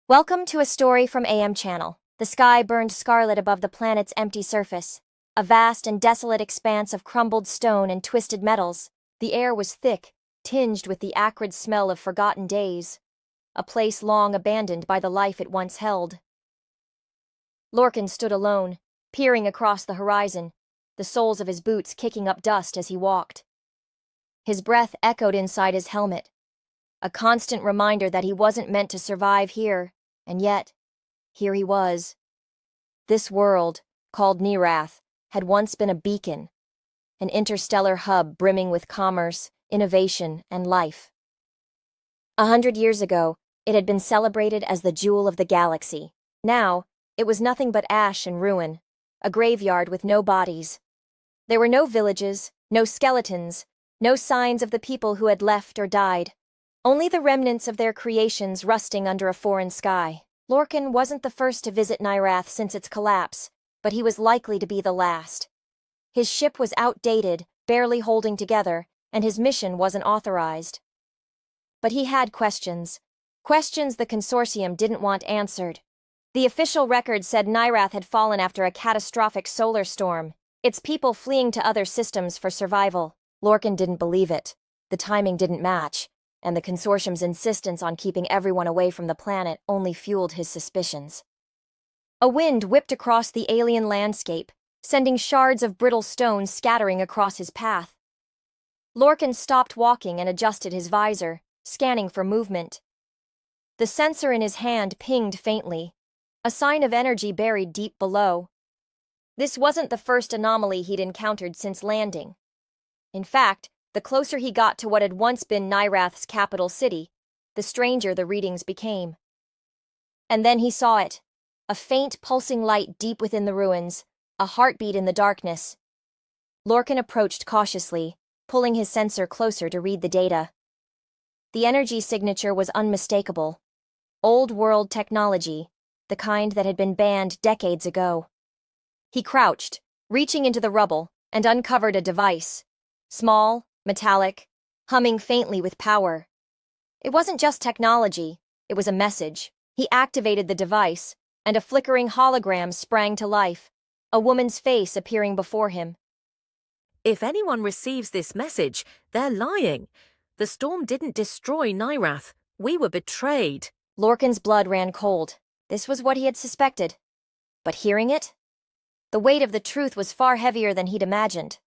Welcome to a story from AM Channel. The sky burned scarlet above the planet's empty surface, a vast and desolate expanse of crumbled stone and twisted metals. The air was thick, tinged with the acrid smell of forgotten days, a place long abandoned by the life it once held. Lorcan stood alone, peering across the horizon, the soles of his boots kicking up dust as he walked. His breath echoed inside his helmet, a constant reminder that he wasn't meant to survive here. And yet, here he was. This world, called Nirath, had once been a beacon, an interstellar hub brimming with commerce, innovation, and life. 100 years ago, it had been celebrated as the jewel of the galaxy. Now, it was nothing but ash and ruin, a graveyard with no bodies. There were no villages, no skeletons, no signs of the people who had left or died. Only the remnants of their creations rusting under a foreign sky. Lorcan wasn't the first to visit Nirath since its collapse, but he was likely to be the last. His ship was outdated, barely holding together, and his mission wasn't authorized. But he had questions. Questions the consortium didn't want answered. The official record said Nirath had fallen after a catastrophic solar storm, its people fleeing to other systems for survival. Lorcan didn't believe it. The timing didn't match, and the consortium's insistence on keeping everyone away from the planet only fueled his suspicions. A wind whipped across the alien landscape, sending shards of brittle stone scattering across his path. Lorcan stopped walking and adjusted his visor, scanning for movement. The sensor in his hand pinged faintly, a sign of energy buried deep below. This wasn't the first anomaly he'd encountered since landing. In fact, the closer he got to what had once been Nirath's capital city, the stranger the readings became. And then he saw it, a faint pulsing light deep within the ruins, a heartbeat in the darkness. Lorcan approached cautiously, pulling his sensor closer to read the data. The energy signature was unmistakable. Old-world technology, the kind that had been banned decades ago. He crouched, reaching into the rubble, and uncovered a device. Small, metallic, humming faintly with power. It wasn't just technology, it was a message. He activated the device, and a flickering hologram sprang to life, a woman's face appearing before him. If anyone receives this message, they're lying. The storm didn't destroy Nirath. We were betrayed. Lorcan's blood ran cold. This was what he had suspected. But hearing it? The weight of the truth was far heavier than he'd imagined.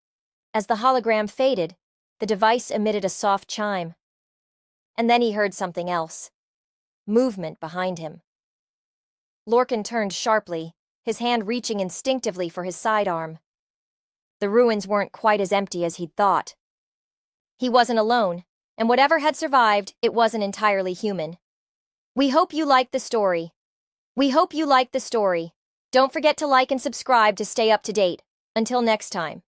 As the hologram faded, the device emitted a soft chime. And then he heard something else. Movement behind him. Lorcan turned sharply, his hand reaching instinctively for his sidearm. The ruins weren't quite as empty as he'd thought. He wasn't alone, and whatever had survived, it wasn't entirely human. We hope you liked the story. Don't forget to like and subscribe to stay up to date. Until next time.